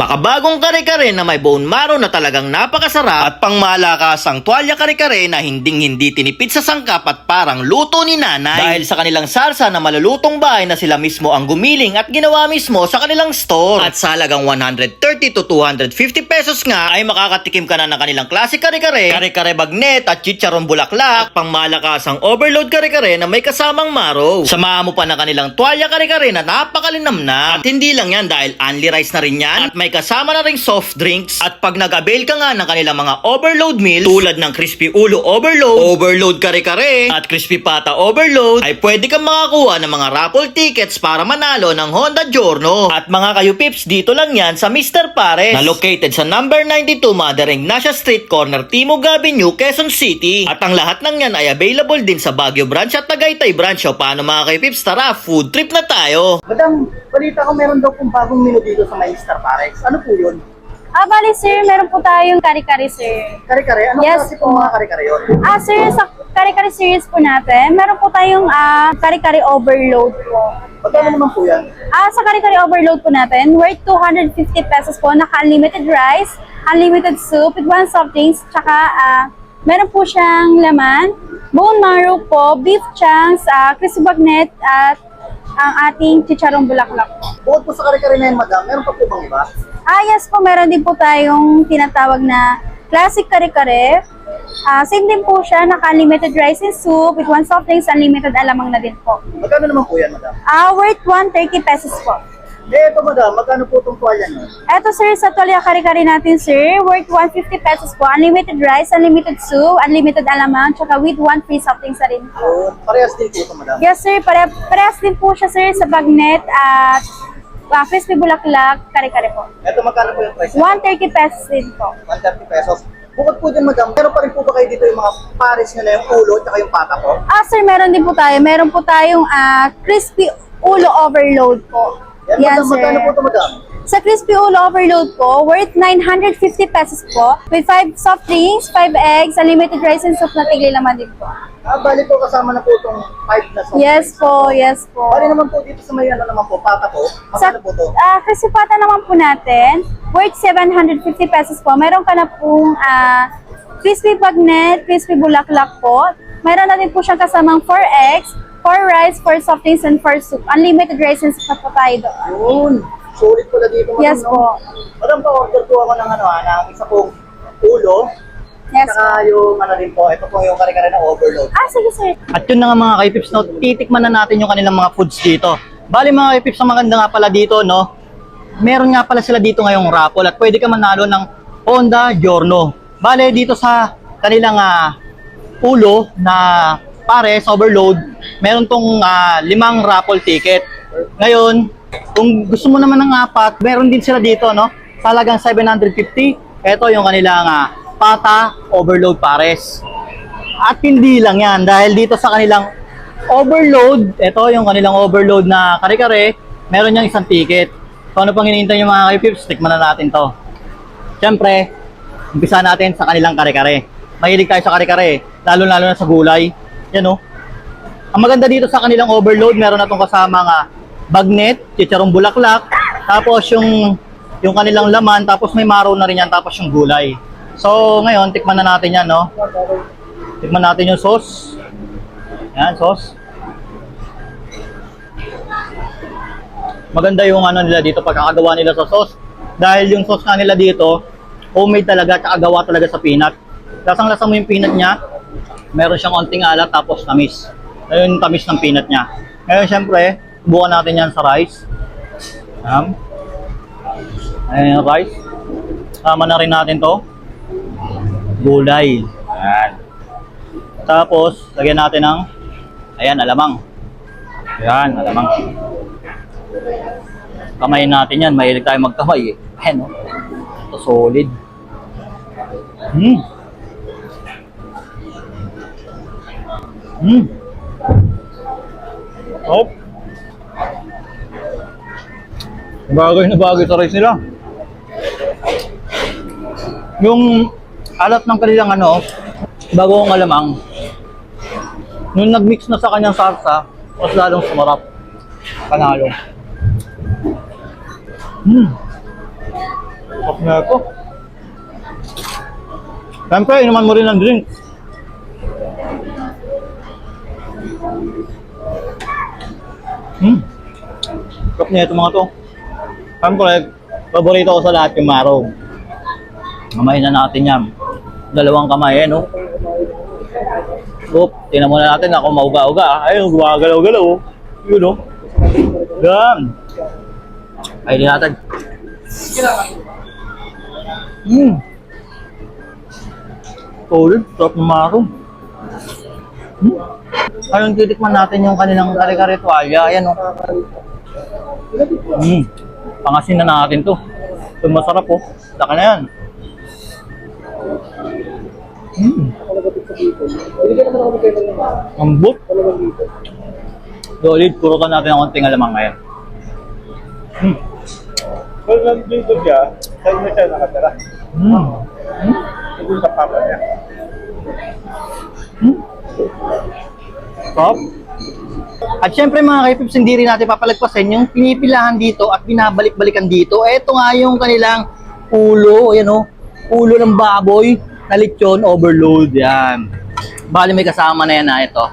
makabagong kare-kare na may bone marrow na talagang napakasarap at pangmalakasang tuwalya kare-kare na hindi tinipid sa sangkap at parang luto ni nanay. Dahil sa kanilang sarsa na malulutong bahay na sila mismo ang gumiling at ginawa mismo sa kanilang store. At sa halagang 130 to 250 pesos nga ay makakatikim ka na ng kanilang classic kare-kare, kare-kare bagnet at chicharon bulaklak, pangmalakasang overload kare-kare na may kasamang marrow. Samahan mo pa na kanilang tuwalya kare-kare na napakalinamnam. At hindi lang yan dahil only rice na rin yan at may kasama na ring soft drinks. At pag nag-avail ka nga ng kanilang mga overload meals tulad ng crispy ulo overload, overload kare-kare at crispy pata overload ay pwede kang makakuha ng mga raffle tickets para manalo ng Honda Giorno. At mga kayo pips, dito lang yan sa Mr. Pares na located sa number 92 Mother Ignacia Street, corner Timog Avenue, Quezon City. At ang lahat ng yan ay available din sa Baguio branch at Tagaytay branch. O paano mga kayo pips, tara food trip na tayo. Madam, balita ko meron daw pong bagong menu dito sa may Mr. Parex. Ano po yun? Bali sir, meron po tayong kare-kare sir. Kare-kare? Anong Yes klase pong mga kare-kare yun? Sir, sa kare-kare series po natin, meron po tayong kare-kare overload po. Magkano naman po yan? Sa kare-kare overload po natin, worth 250 pesos po, naka-unlimited rice, unlimited soup, with one soft drinks, tsaka meron po siyang laman, bone marrow po, beef chunks, crispy bagnet, at ang ating chicharong bulaklak po. Bukod po sa kare-kare na yan, madam, meron pa po bang iba? Yes po, meron din po tayong tinatawag na classic kare-kare. Same din po siya, naka-unlimited rice and soup, with one soft drinks, unlimited alamang na din po. Magkano naman po yan, madam? Worth 130 pesos po. Ito, madam, magkano po itong tuwalya nyo? Eto sir, sa tuwalya kare-kare natin sir, worth 150 pesos po. Unlimited rice, unlimited soup, unlimited alamang, tsaka with one free soft drinks na rin po. So, parehas din po ito, madam? Yes sir, parehas din po siya sir sa bagnet at crispy bulaklak, kare-kare po. Ito, magkano po yung price? 130 pesos din po. 130 pesos. Bukod po dyan, madam, meron pa rin po ba kayo dito yung mga pares nyo na yung ulo at yung pata po? Sir, meron din po tayo. Meron po tayong crispy ulo overload po. Yan, madam, magkano po ito, madam? Sa crispy ulo overload po, worth 950 pesos po, with 5 soft drinks, 5 eggs, unlimited rice and soup na tigil naman din po. Bali po kasama na po itong 5 na soft Yes drinks. po, yes po. Bali naman po dito sa may ano naman po, pata po. Sa Magkano po ito? crispy pata naman po natin, worth 750 pesos po. Meron ka na pong crispy bagnet, crispy bulaklak po. Meron na din po siyang kasamang 4 eggs, 4 rice, 4 soft drinks, and 4 soup. Unlimited rice and soup na po tayo doon. Yun. Sulit pala dito, madam, Yes no? po. Madam, pa-order po ako ng ng isa pong ulo. Yes po. Saka yung din po, ito po yung kare-kare na overload. Sige sir. At yun na nga mga kaipips, no, titikman na natin yung kanilang mga foods dito. Bali mga kaipips, ang maganda nga pala dito, no, meron nga pala sila dito ngayong raffle at pwede ka manalo ng Honda Giorno. Bali dito sa kanilang ulo na pares overload, meron tong 5 raffle ticket. Ngayon, kung gusto mo naman ng 4, meron din sila dito, no, sa halagang 750. Ito yung kanilang pata overload pares. At hindi lang yan, dahil dito sa kanilang overload, ito yung kanilang overload na kare-kare, meron niyang isang ticket. So ano pang hinihintay yung mga kaipips, tikman na natin to. Siyempre, umpisa natin sa kanilang kare-kare. Mahilig tayo sa kare-kare, lalo-lalo na sa gulay. Yan o. Ang maganda dito sa kanilang overload, meron na itong kasama bagnet, chicharong bulaklak, tapos yung kanilang laman, tapos may marrow na rin yan, tapos yung gulay. So ngayon, tikman na natin yan, no? Tikman natin yung sauce. Yan, sauce. Maganda yung nila dito, pagkakagawa nila sa sauce. Dahil yung sauce nila dito, homemade talaga, tsaka gawa talaga sa peanut. Lasang-lasa mo yung peanut niya, meron siyang konting alat, tapos tamis. Ayun yung tamis ng peanut niya. Ngayon, syempre, bukan natin yan sa rice. Ayan yung rice. Sama na rin natin to. Gulay. Ayan. Tapos, lagyan natin ng alamang. Ayan, alamang. Kamayin natin yan. Mahilig tayo magkamay eh. Ayan, no? Ito, solid. Oh. Bagay na bagay sa rice nila. Yung alat ng kanilang bagong alamang, nung nag-mix na sa kanyang sarsa, mas lalong sumarap. Panalo. Pop na ito. Siyempre, inuman mo rin ng drink. Pop niya ito mga to. Siyempre, paborito ko sa lahat yung marrow. Kamay na natin yan. Dalawang kamay, no? Oop, tingnan muna natin ako mauga-uga. Ayun, gumagalaw-galaw. Yun, no? Yan. Ay, di natin. Solid, sarap ng marrow. Ayun, titikman natin yung kanilang kare-kare tuwalya. Ayan, no? Pangasin na natin to. Ito masarap, oh. Laka na yan. Ambot. Solid, purutan natin ang konting alamang ngayon. Well, nandito siya, sa'yo na siya nakatira. Ito sa papa niya. Stop. At syempre mga kaipips, hindi rin natin papalagpasin yung pinipilahan dito at binabalik-balikan dito. Ito nga yung kanilang ulo, ayan o, ulo ng baboy na lechon overload, yan. Bali may kasama na yan na ito.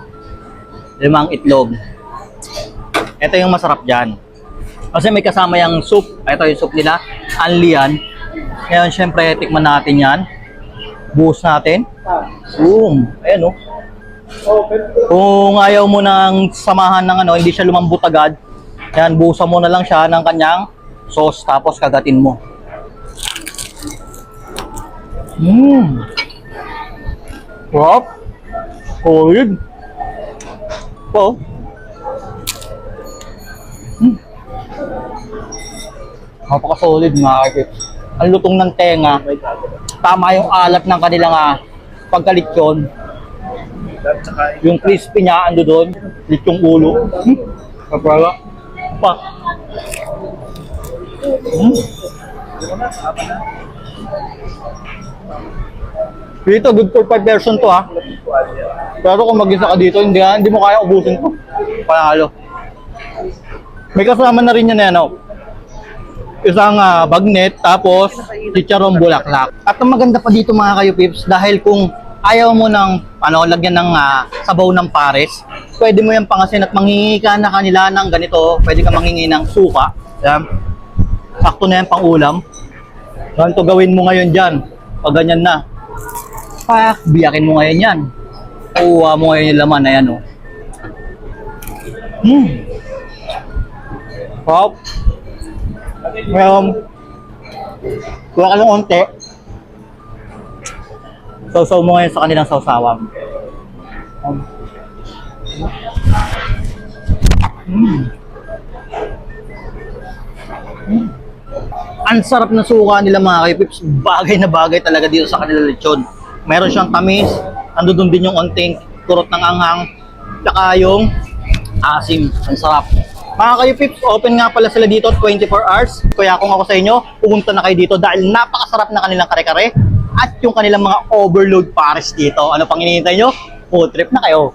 5 itlog. Ito yung masarap dyan. Kasi may kasama yung soup. Ito yung soup nila. Anli yan. Ngayon syempre tikman natin yan. Buhos natin. Boom. Ayan o. Kung ayaw mo nang samahan ng ano, hindi siya lumambot agad, yan, buhusan mo na lang siya ng kanyang sauce, tapos kagatin mo. Wow. Solid. Po. Napaka-solid mga kids. Ang lutong ng tenga. Tama yung alat ng kanilang pagkalitsyon. Yung crispy niya ando doon, litsong ulo. Kapala. Pa. Dito, good for 5 person to ha. Pero kung mag-isa ka dito, hindi mo kaya ubusin to. Panalo. May kasama na rin yan ano. Isang bagnet, tapos chicharon bulaklak. At ang maganda pa dito mga kayo pips, dahil kung ayaw mo ng lagyan ng sabaw ng pares, pwede mo yung pangasin at manghingi ka na kanila ng ganito. Pwede ka manghingi ng suka. Yan. Sakto na yan pang ulam. Ganito gawin mo ngayon dyan. Pag ganyan na, biyakin mo ngayon yan. Kuha mo ngayon yung laman na yan. Pop. Ngayon, kuha ka lang onte. Sausaw mo ngayon sa kanilang sausawan. Ang sarap na suka nila mga kaipips. Bagay na bagay talaga dito sa kanilang lechon. Meron siyang tamis. Ando doon din yung onting kurot ng anghang. Tsaka yung asim. Ang sarap. Mga kaipips, open nga pala sila dito 24 hours. Kaya kung ako sa inyo, pumunta na kayo dito dahil napakasarap na kanilang kare-kare at yung kanilang mga overload pares dito. Ano pang hinihintay nyo? Food trip na kayo.